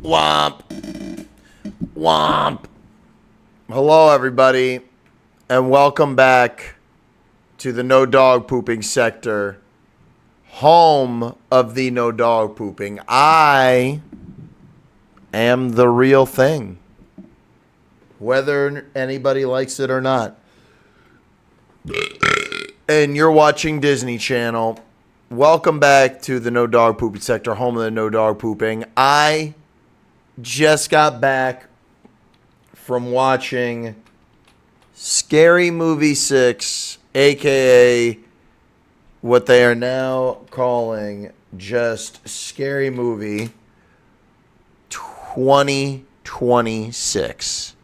Womp. Womp. Hello, everybody, and welcome back to the no dog pooping sector, home of the no dog pooping. I am the real thing, whether anybody likes it or not. And you're watching Disney Channel. Welcome back to the no dog pooping sector, home of the no dog pooping. I just got back from watching Scary Movie 6, aka what they are now calling just Scary Movie 2026.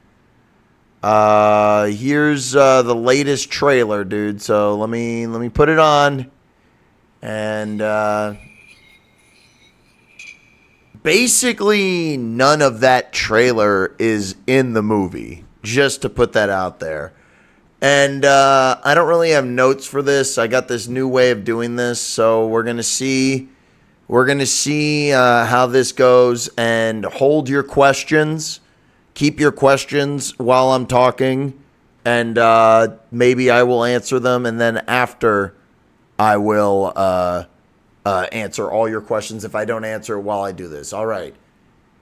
Here's the latest trailer, dude. So let me put it on. And basically none of that trailer is in the movie, just to put that out there. And I don't really have notes for this. I got this new way of doing this, so we're gonna see how this goes. And hold your questions, keep your questions while I'm talking, and maybe I will answer them, and then after I will answer all your questions if I don't answer it while I do this. All right.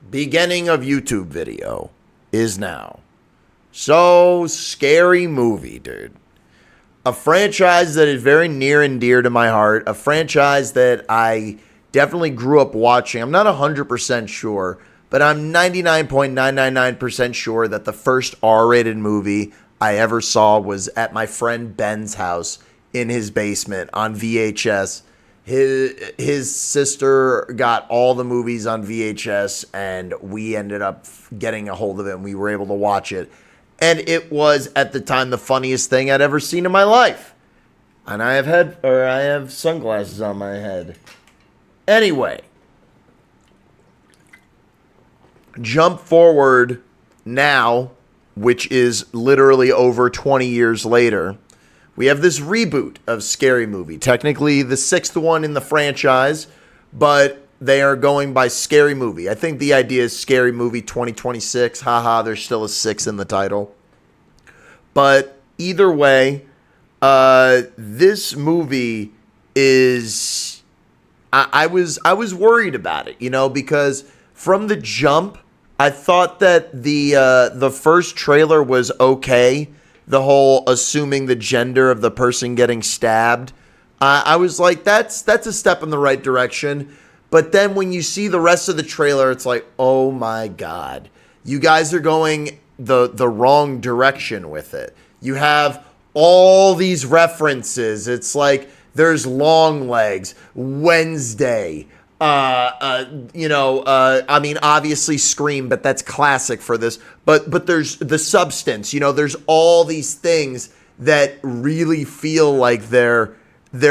Beginning of YouTube video is now. So, Scary Movie, dude. A franchise that is very near and dear to my heart. A franchise that I definitely grew up watching. I'm not 100% sure, but I'm 99.999% sure that the first R-rated movie I ever saw was at my friend Ben's house in his basement on VHS. His sister got all the movies on VHS, and we ended up getting a hold of it, and we were able to watch it. And it was, at the time, the funniest thing I'd ever seen in my life. And I have sunglasses on my head. Anyway, jump forward now, which is literally over 20 years later. We have this reboot of Scary Movie. Technically the sixth one in the franchise, but they are going by Scary Movie. I think the idea is Scary Movie 2026. Haha, there's still a 6 in the title. But either way, this movie is... I was worried about it, because from the jump, I thought that the first trailer was okay. The whole assuming the gender of the person getting stabbed. I was like, that's a step in the right direction. But then when you see the rest of the trailer, it's like, oh my God. You guys are going the wrong direction with it. You have all these references. It's like there's Long Legs, Wednesday, I mean, obviously Scream, but that's classic for this. But there's The Substance. There's all these things that really feel like they're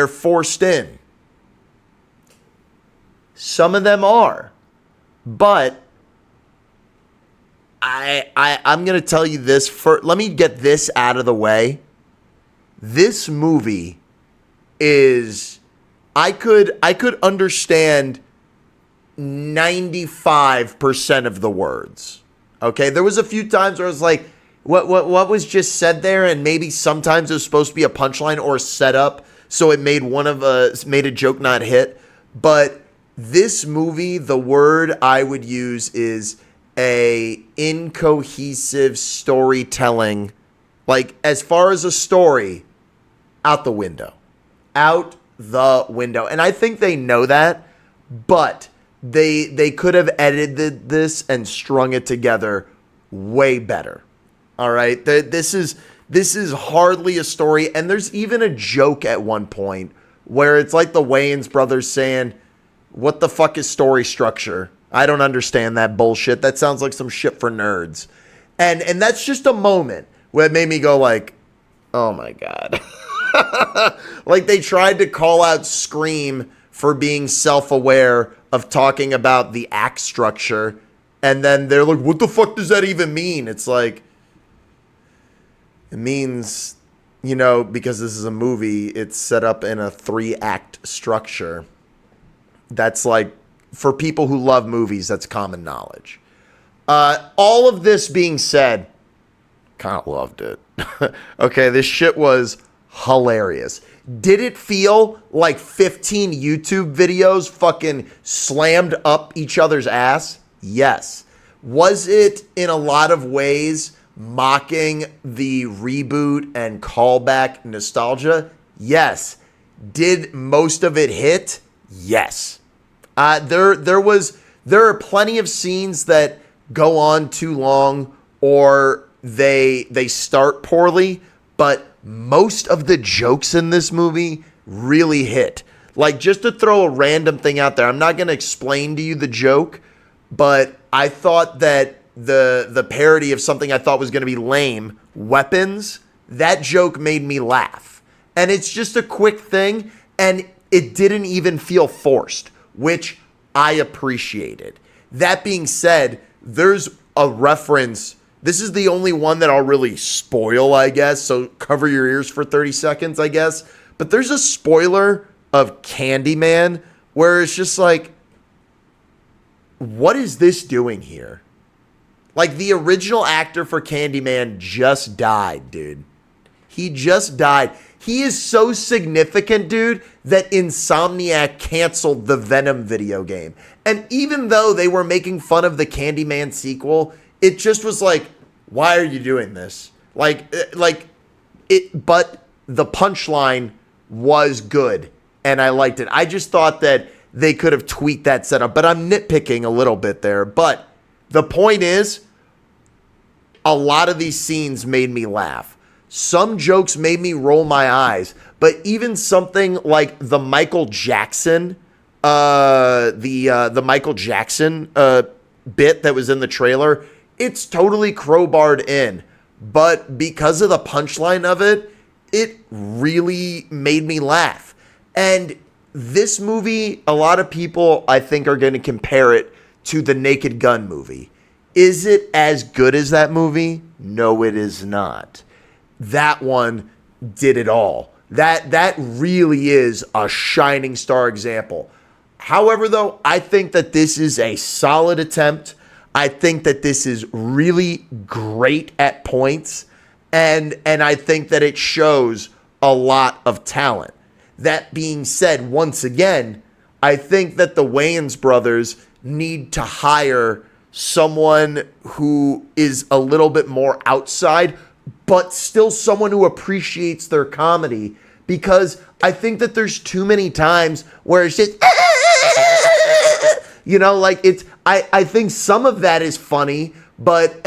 forced in. Some of them are, but I'm gonna tell you this. Let me get this out of the way. This movie is. I could understand 95% of the words. Okay, there was a few times where I was like, what was just said there? And maybe sometimes it was supposed to be a punchline or a setup, so it made made a joke not hit. But this movie, the word I would use is a incohesive storytelling. Like, as far as a story, out the window. Out the window. And I think they know that, but they could have edited this and strung it together way better. All right, this is hardly a story, and there's even a joke at one point where it's like the Wayans brothers saying, what the fuck is story structure? I don't understand that bullshit. That sounds like some shit for nerds. And that's just a moment where it made me go like, oh my God. Like they tried to call out Scream for being self-aware of talking about the act structure. And then they're like, what the fuck does that even mean? It's like, it means, because this is a movie, it's set up in a 3-act structure. That's like for people who love movies, that's common knowledge. All of this being said, kind of loved it. Okay, this shit was hilarious. Did it feel like 15 YouTube videos fucking slammed up each other's ass? Yes. Was it in a lot of ways mocking the reboot and callback nostalgia? Yes. Did most of it hit? Yes. There are plenty of scenes that go on too long or they start poorly, but most of the jokes in this movie really hit. Like, just to throw a random thing out there, I'm not going to explain to you the joke, but I thought that the parody of something I thought was going to be lame, weapons, that joke made me laugh. And it's just a quick thing, and it didn't even feel forced, which I appreciated. That being said, there's a reference. This is the only one that I'll really spoil, I guess, so cover your ears for 30 seconds, I guess. But there's a spoiler of Candyman where it's just like, what is this doing here? Like, the original actor for Candyman just died, dude. He just died. He is so significant, dude, that Insomniac canceled the Venom video game. And even though they were making fun of the Candyman sequel, it just was like, why are you doing this? But the punchline was good, and I liked it. I just thought that they could have tweaked that setup, but I'm nitpicking a little bit there. But the point is, a lot of these scenes made me laugh. Some jokes made me roll my eyes, but even something like the Michael Jackson, the Michael Jackson bit that was in the trailer, it's totally crowbarred in. But because of the punchline of it, it really made me laugh. And this movie, a lot of people, I think, are going to compare it to the Naked Gun movie. Is it as good as that movie? No, it is not. That one did it all. That really is a shining star example. However, though, I think that this is a solid attempt. I think that this is really great at points, and I think that it shows a lot of talent. That being said, once again, I think that the Wayans brothers need to hire someone who is a little bit more outside, but still someone who appreciates their comedy, because I think that there's too many times where it's just, like it's, I think some of that is funny, but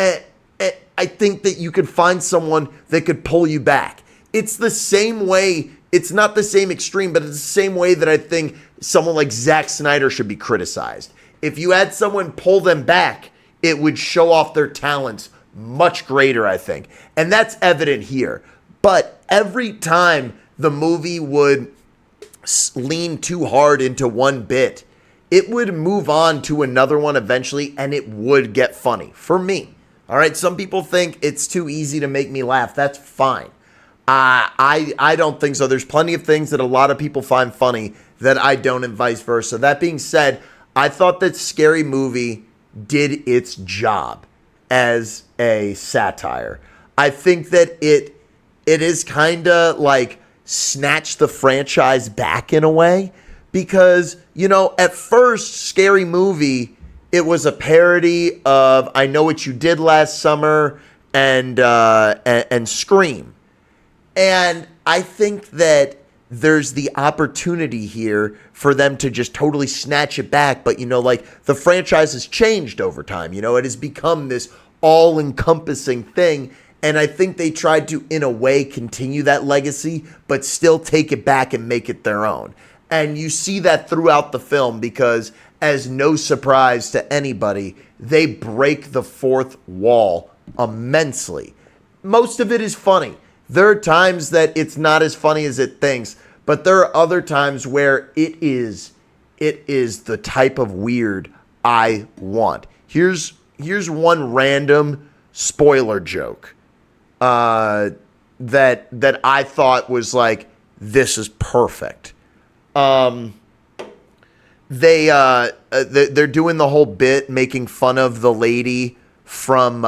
I think that you could find someone that could pull you back. It's the same way, it's not the same extreme, but it's the same way that I think someone like Zack Snyder should be criticized. If you had someone pull them back, it would show off their talents much greater, I think. And that's evident here. But every time the movie would lean too hard into one bit, it would move on to another one eventually, and it would get funny. For me. All right, some people think it's too easy to make me laugh. That's fine. I don't think so. There's plenty of things that a lot of people find funny that I don't, and vice versa. That being said, I thought that Scary Movie did its job as a satire. I think that it is kind of like snatched the franchise back in a way, because, at first, Scary Movie, it was a parody of I Know What You Did Last Summer and Scream. And I think that there's the opportunity here for them to just totally snatch it back. But, the franchise has changed over time. It has become this all-encompassing thing. And I think they tried to, in a way, continue that legacy, but still take it back and make it their own. And you see that throughout the film because, as no surprise to anybody, they break the fourth wall immensely. Most of it is funny. There are times that it's not as funny as it thinks, but there are other times where it is the type of weird I want. Here's one random spoiler joke that I thought was like, this is perfect. they're doing the whole bit making fun of the lady from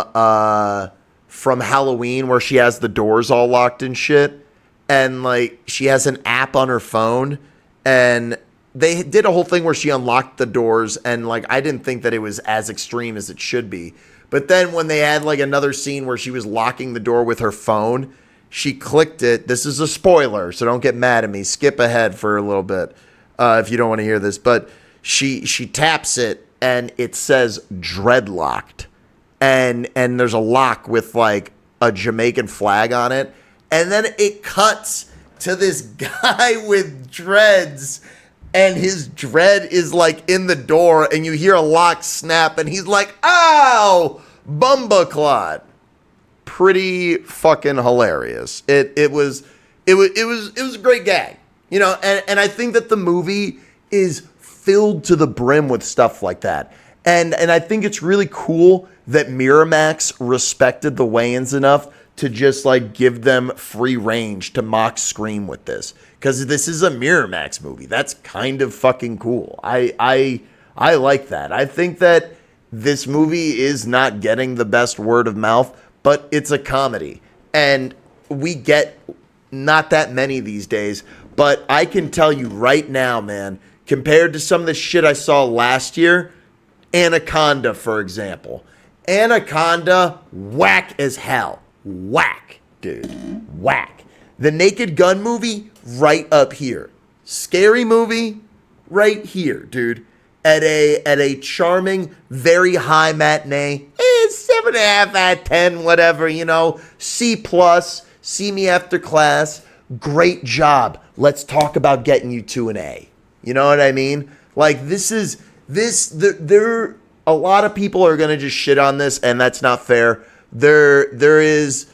Halloween where she has the doors all locked and shit, and like she has an app on her phone, and they did a whole thing where she unlocked the doors, and like I didn't think that it was as extreme as it should be. But then when they had like another scene where she was locking the door with her phone, she clicked it. This is a spoiler, so don't get mad at me. Skip ahead for a little bit if you don't want to hear this. But she taps it, and it says dreadlocked. And there's a lock with like a Jamaican flag on it. And then it cuts to this guy with dreads, and his dread is like in the door, and you hear a lock snap, and he's like, "Ow, bumbaclot." Pretty fucking hilarious. It was a great gag, you know, and I think that the movie is filled to the brim with stuff like that. And I think it's really cool that Miramax respected the Wayans enough to just like give them free range to mock Scream with this, because this is a Miramax movie. That's kind of fucking cool. I like that. I think that this movie is not getting the best word of mouth, but it's a comedy, and we get not that many these days. But I can tell you right now, man, compared to some of the shit I saw last year, Anaconda, for example. Anaconda, whack as hell. Whack, dude. Whack. The Naked Gun movie, right up here. Scary movie, right here, dude. At a charming, very high matinee. 7.5 out of 10, whatever, you know. C+, see me after class. Great job. Let's talk about getting you to an A. You know what I mean? Like, there a lot of people are going to just shit on this, and that's not fair. There is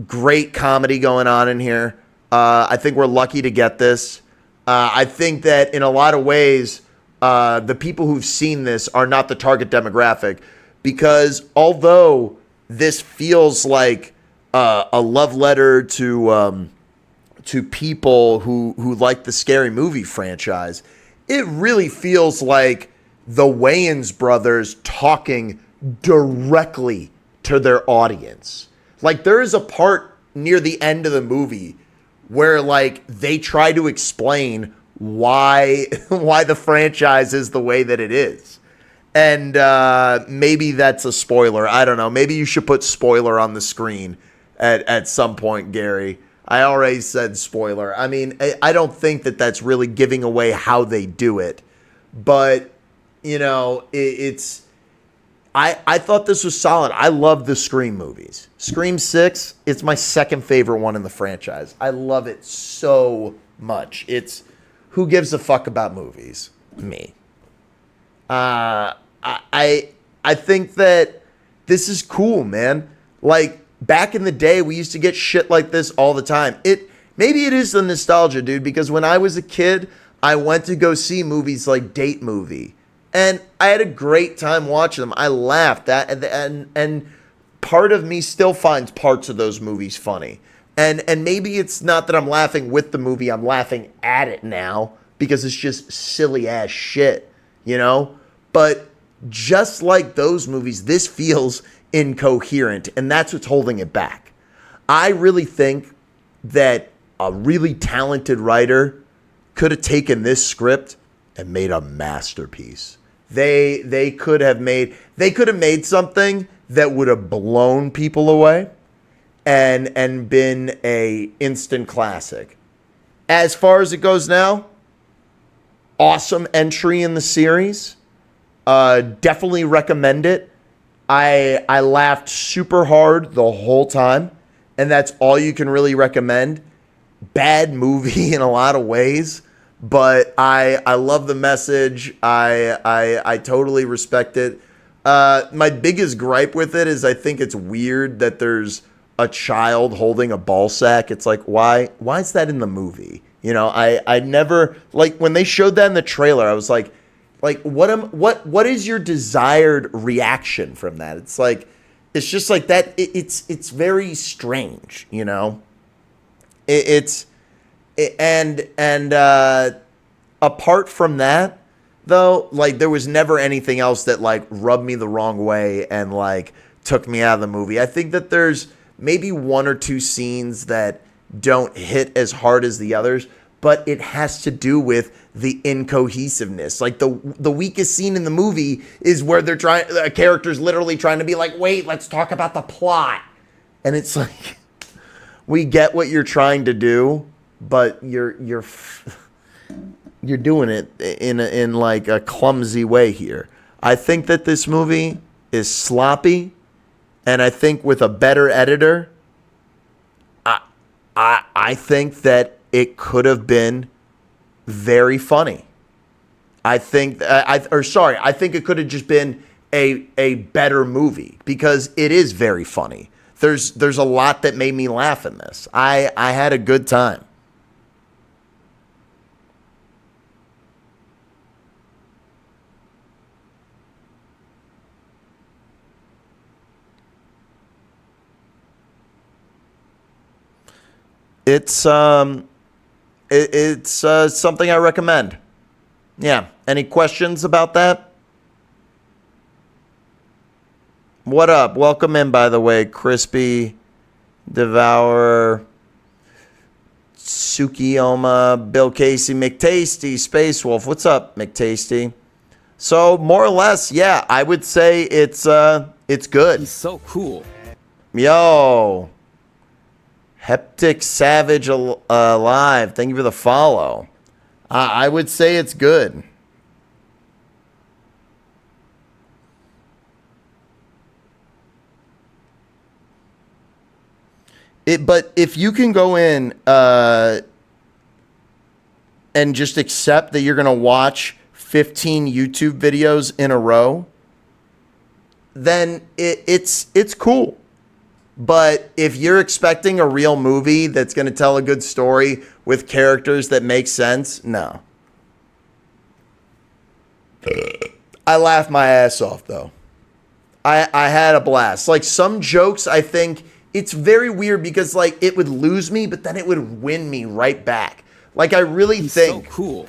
great comedy going on in here. I think we're lucky to get this. I think that in a lot of ways, the people who've seen this are not the target demographic, because although this feels like a love letter to people who like the Scary Movie franchise, it really feels like the Wayans brothers talking directly to their audience. Like, there is a part near the end of the movie where like they try to explain why the franchise is the way that it is. And maybe that's a spoiler. I don't know. Maybe you should put spoiler on the screen at some point, Gary. I already said spoiler. I mean, I don't think that that's really giving away how they do it. But, you know, it's... I thought this was solid. I love the Scream movies. Scream 6, it's my second favorite one in the franchise. I love it so much. It's... Who gives a fuck about movies? Me. I think that this is cool, man. Like, back in the day, we used to get shit like this all the time. Maybe it is the nostalgia, dude, because when I was a kid, I went to go see movies like Date Movie, and I had a great time watching them. I laughed at, and part of me still finds parts of those movies funny. And maybe it's not that I'm laughing with the movie, I'm laughing at it now because it's just silly ass shit, you know? But just like those movies, this feels incoherent, and that's what's holding it back. I really think that a really talented writer could have taken this script and made a masterpiece. They could have made something that would have blown people away and been a instant classic. As far as it goes now, awesome entry in the series. Definitely recommend it. I laughed super hard the whole time, and that's all you can really recommend. Bad movie in a lot of ways, but I love the message. I totally respect it. My biggest gripe with it is I think it's weird that there's a child holding a ball sack. It's like, why is that in the movie? You know, I never, like, when they showed that in the trailer, I was like what is your desired reaction from that? It's like, it's just like that. It's very strange, you know. Apart from that, though, like, there was never anything else that, like, rubbed me the wrong way and, like, took me out of the movie. I think that there's maybe one or two scenes that don't hit as hard as the others, but it has to do with the incohesiveness. Like, the weakest scene in the movie is where a character's literally trying to be like, wait, let's talk about the plot. And it's like, we get what you're trying to do, but you're doing it in like a clumsy way here. I think that this movie is sloppy, and I think with a better editor, I think that it could have been very funny. I think I think it could have just been a better movie, because it is very funny. There's a lot that made me laugh in this. I had a good time. It's something I recommend. Yeah. Any questions about that? What up? Welcome in, by the way, Crispy, Devourer, Tsukioma, Bill Casey, McTasty, Space Wolf. What's up, McTasty? So more or less, yeah, I would say it's good. He's so cool. Yo. Heptic Savage Alive, thank you for the follow. I would say it's good. But if you can go in and just accept that you're going to watch 15 YouTube videos in a row, then it's cool. But if you're expecting a real movie that's going to tell a good story with characters that make sense, no. I laughed my ass off, though. I had a blast. Like, some jokes, I think, it's very weird because, like, it would lose me, but then it would win me right back. Like, I really think... so cool.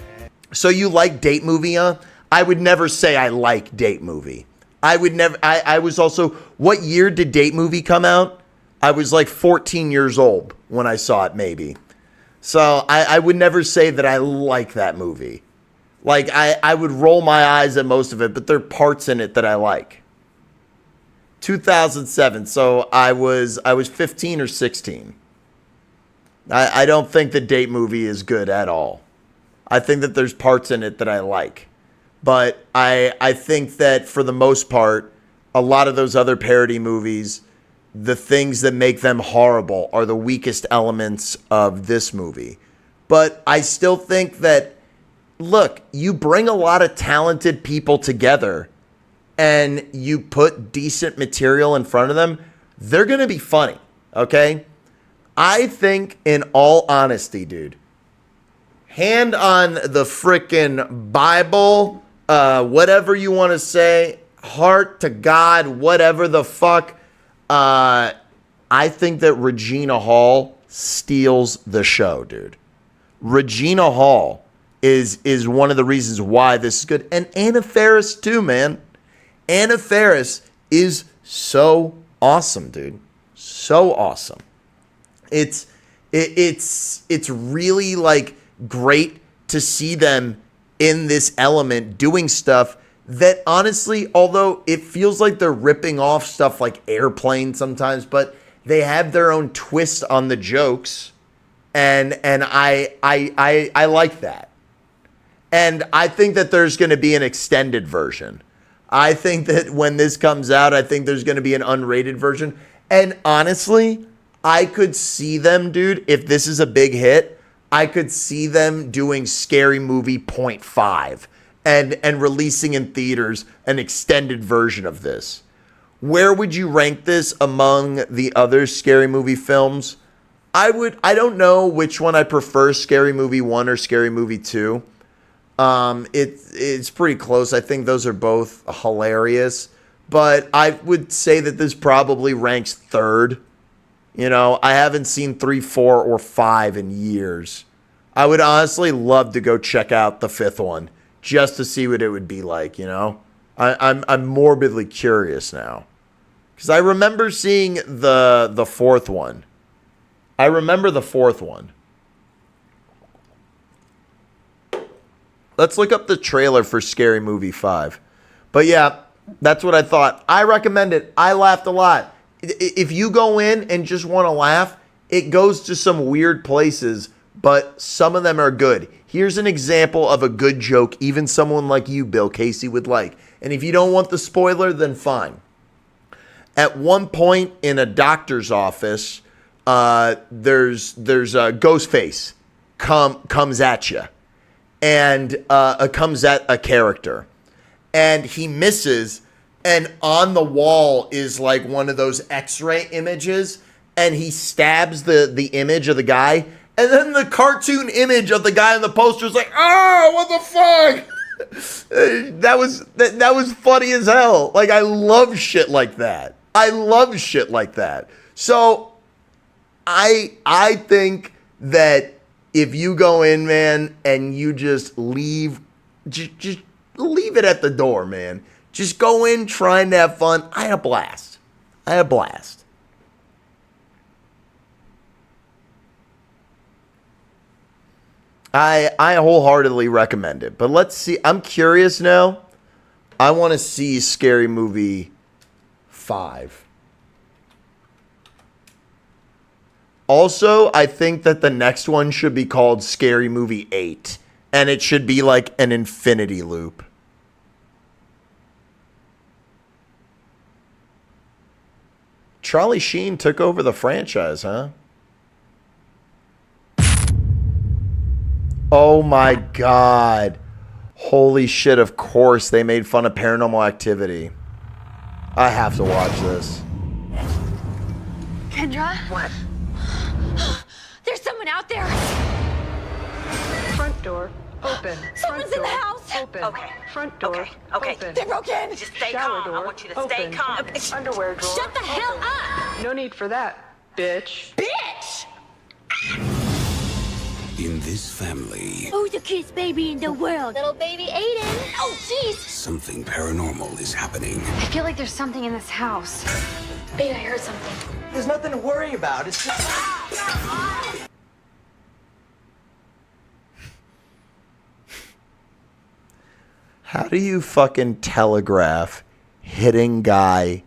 So you like Date Movie, huh? I would never say I like Date Movie. I would never... I was also... What year did Date Movie come out? I was like 14 years old when I saw it, maybe. So I would never say that I like that movie. Like, I would roll my eyes at most of it, but there are parts in it that I like. 2007, so I was 15 or 16. I don't think the Date Movie is good at all. I think that there's parts in it that I like. But I think that for the most part, a lot of those other parody movies, the things that make them horrible are the weakest elements of this movie. But I still think that, look, you bring a lot of talented people together and you put decent material in front of them, they're going to be funny, okay? I think, in all honesty, dude, hand on the frickin' Bible, whatever you want to say, heart to God, whatever the fuck, I think that Regina Hall steals the show, dude. Regina Hall is one of the reasons why this is good. And Anna Faris too, man. Anna Faris is so awesome, dude. So awesome. It's really, like, great to see them in this element doing stuff that, honestly, although it feels like they're ripping off stuff like Airplane sometimes, but they have their own twist on the jokes, and I like that. And I think that there's going to be an extended version. I think that when this comes out, I think there's going to be an unrated version. And honestly, I could see them, dude, if this is a big hit, I could see them doing Scary Movie 0.5 and releasing in theaters an extended version of this. Where would you rank this among the other Scary Movie films? I don't know which one I prefer, Scary Movie 1 or Scary Movie 2. It's pretty close. I think those are both hilarious, but I would say that this probably ranks third. You know, I haven't seen 3, 4, or 5 in years. I would honestly love to go check out the 5th one. just to see what it would be like, you know? I'm morbidly curious now. Because I remember seeing the fourth one. I remember the fourth one. Let's look up the trailer for Scary Movie 5. But yeah, that's what I thought. I recommend it. I laughed a lot. If you go in and just want to laugh, it goes to some weird places, but some of them are good. Here's an example of a good joke even someone like you, Bill Casey, would like. And if you don't want the spoiler, then fine. At one point in a doctor's office, there's a ghost face comes at you. And comes at a character. And he misses, and on the wall is like one of those X-ray images, and he stabs the image of the guy, and then the cartoon image of the guy on the poster is like, oh, what the fuck? that was funny as hell. Like, I love shit like that. I love shit like that. So I think that if you go in, man, and you just leave, just leave it at the door, man. Just go in trying to have fun. I had a blast. I wholeheartedly recommend it. But let's see. I'm curious now. I want to see Scary Movie 5. Also, I think that the next one should be called Scary Movie 8. And it should be like an infinity loop. Charlie Sheen took over the franchise, huh? Oh my God. Holy shit, of course they made fun of Paranormal Activity. I have to watch this. Kendra? What? There's someone out there. Front door open. Someone's in the house. Open. Okay. Front door Okay. open. They're broken. Just stay Shower calm. door I want you to stay open. calm. Underwear drawer. Shut the hell open. up. No need for that, bitch. Bitch! In this family, Who's the cutest baby in the world? Little baby Aiden. Oh, jeez. something paranormal is happening. I feel like there's something in this house. Babe, I heard something. There's nothing to worry about. It's just... How do you fucking telegraph hitting guy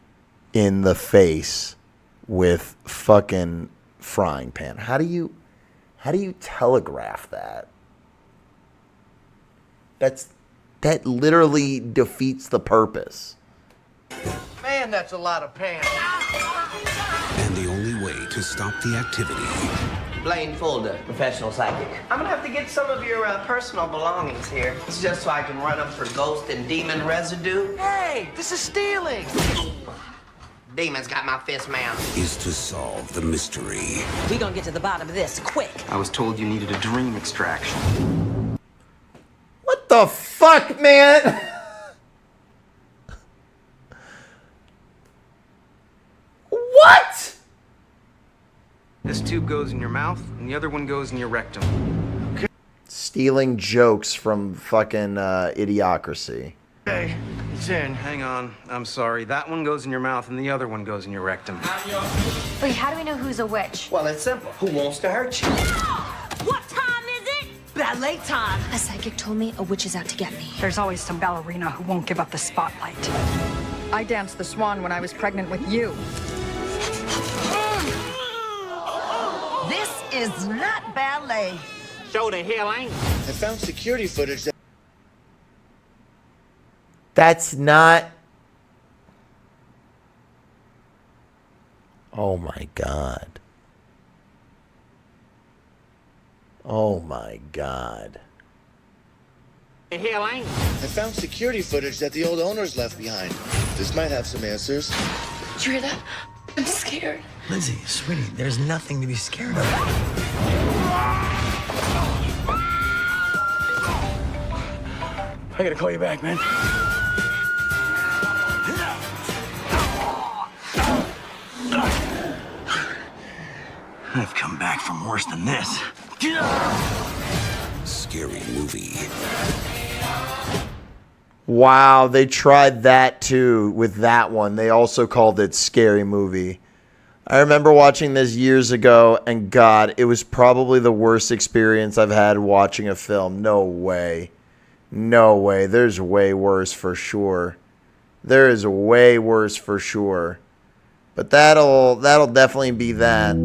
in the face with fucking frying pan? How do you telegraph that? That literally defeats the purpose. Man, that's a lot of pan. And the only way to stop the activity Blaine Fulda, professional psychic. I'm gonna have to get some of your personal belongings here. It's just so I can run them for ghost and demon residue. Hey, this is stealing. Demon's got my fist mount. is to solve the mystery. We gonna get to the bottom of this quick. I was told you needed a dream extraction. What the fuck, man? What? This tube goes in your mouth, and the other one goes in your rectum. Stealing jokes from fucking Idiocracy. Okay, it's in. Hang on. I'm sorry. That one goes in your mouth, and the other one goes in your rectum. Wait, how do we know who's a witch? Well, it's simple. Who wants to hurt you? What time is it? Ballet time. A psychic told me a witch is out to get me. There's always some ballerina who won't give up the spotlight. I danced the swan when I was pregnant with you. This is not ballet. Show the hell ain't. I found security footage that That's not. Oh my God. Oh my God. The hell ain't. I found security footage that the old owners left behind. This might have some answers. Did you hear that? I'm scared. Lindsay, sweetie, there's nothing to be scared of. I gotta call you back, man. I've come back from worse than this. Scary Movie Wow, they tried that too with that one. They also called it Scary Movie. I remember watching this years ago, and God, it was probably the worst experience I've had watching a film. No way. No way. There's way worse for sure. There is way worse for sure. But that'll definitely be that.